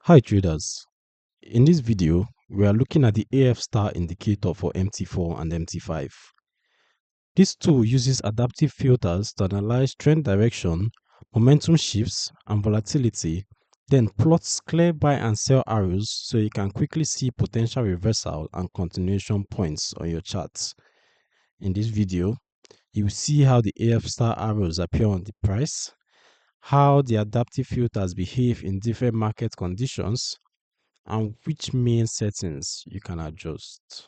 Hi traders, in this video we are looking at the AFStar indicator for MT4 and MT5. This tool uses adaptive filters to analyze trend direction, momentum shifts and volatility, then plots clear buy and sell arrows so you can quickly see potential reversal and continuation points on your charts. In this video, you will see how the AFStar arrows appear on the price, how the adaptive filters behave in different market conditions, and which main settings you can adjust.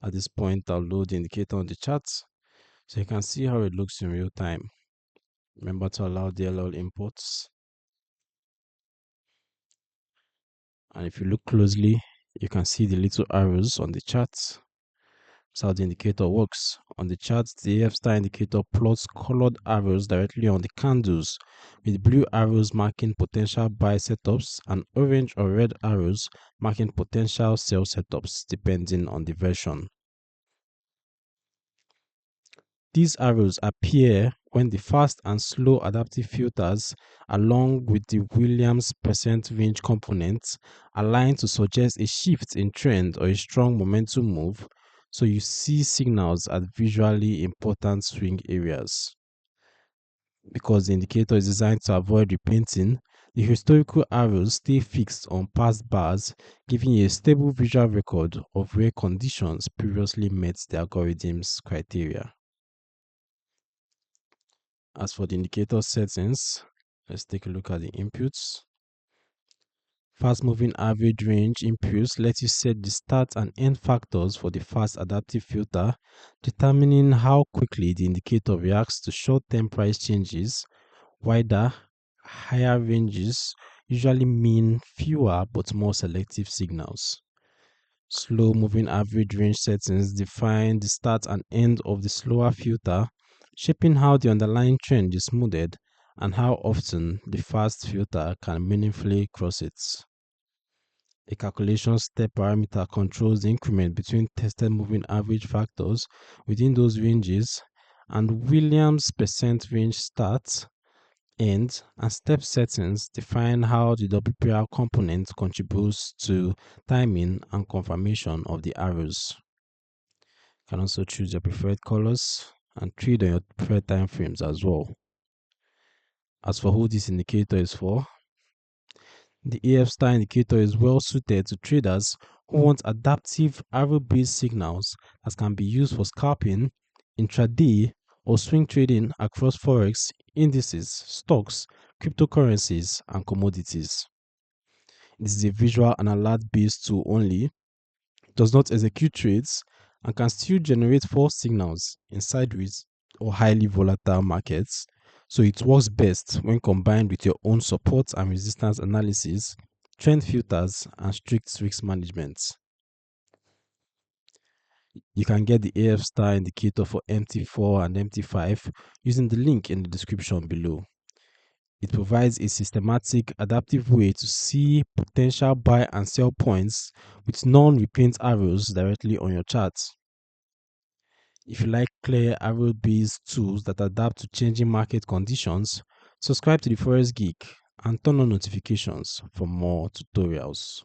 At this point, I'll load the indicator on the chart so you can see how it looks in real time. Remember to allow DLL imports. And if you look closely, you can see the little arrows on the chart. That's how the indicator works. On the chart, the AFStar indicator plots colored arrows directly on the candles, with blue arrows marking potential buy setups and orange or red arrows marking potential sell setups, depending on the version. These arrows appear when the fast and slow adaptive filters, along with the Williams percent range component, align to suggest a shift in trend or a strong momentum move, so you see signals at visually important swing areas. Because the indicator is designed to avoid repainting, the historical arrows stay fixed on past bars, giving you a stable visual record of where conditions previously met the algorithm's criteria. As for the indicator settings, let's take a look at the inputs. Fast moving average range inputs let you set the start and end factors for the fast adaptive filter, determining how quickly the indicator reacts to short-term price changes. Wider, higher ranges usually mean fewer but more selective signals. Slow moving average range settings define the start and end of the slower filter, shaping how the underlying trend is smoothed and how often the fast filter can meaningfully cross it. A calculation step parameter controls the increment between tested moving average factors within those ranges, and Williams percent range start, end, and step settings define how the WPR component contributes to timing and confirmation of the arrows. You can also choose your preferred colors and trade on your preferred time frames as well. As for who this indicator is for, the AFStar indicator is well suited to traders who want adaptive arrow-based signals that can be used for scalping, intraday, or swing trading across Forex, indices, stocks, cryptocurrencies, and commodities. It is a visual and alert-based tool only, does not execute trades, and can still generate false signals in sideways or highly volatile markets, so it works best when combined with your own support and resistance analysis, trend filters, and strict risk management. You can get the AFStar indicator for MT4 and MT5 using the link in the description below. It provides a systematic, adaptive way to see potential buy and sell points with non-repaint arrows directly on your chart. If you like clear arrow-based tools that adapt to changing market conditions, subscribe to the Forex Geek and turn on notifications for more tutorials.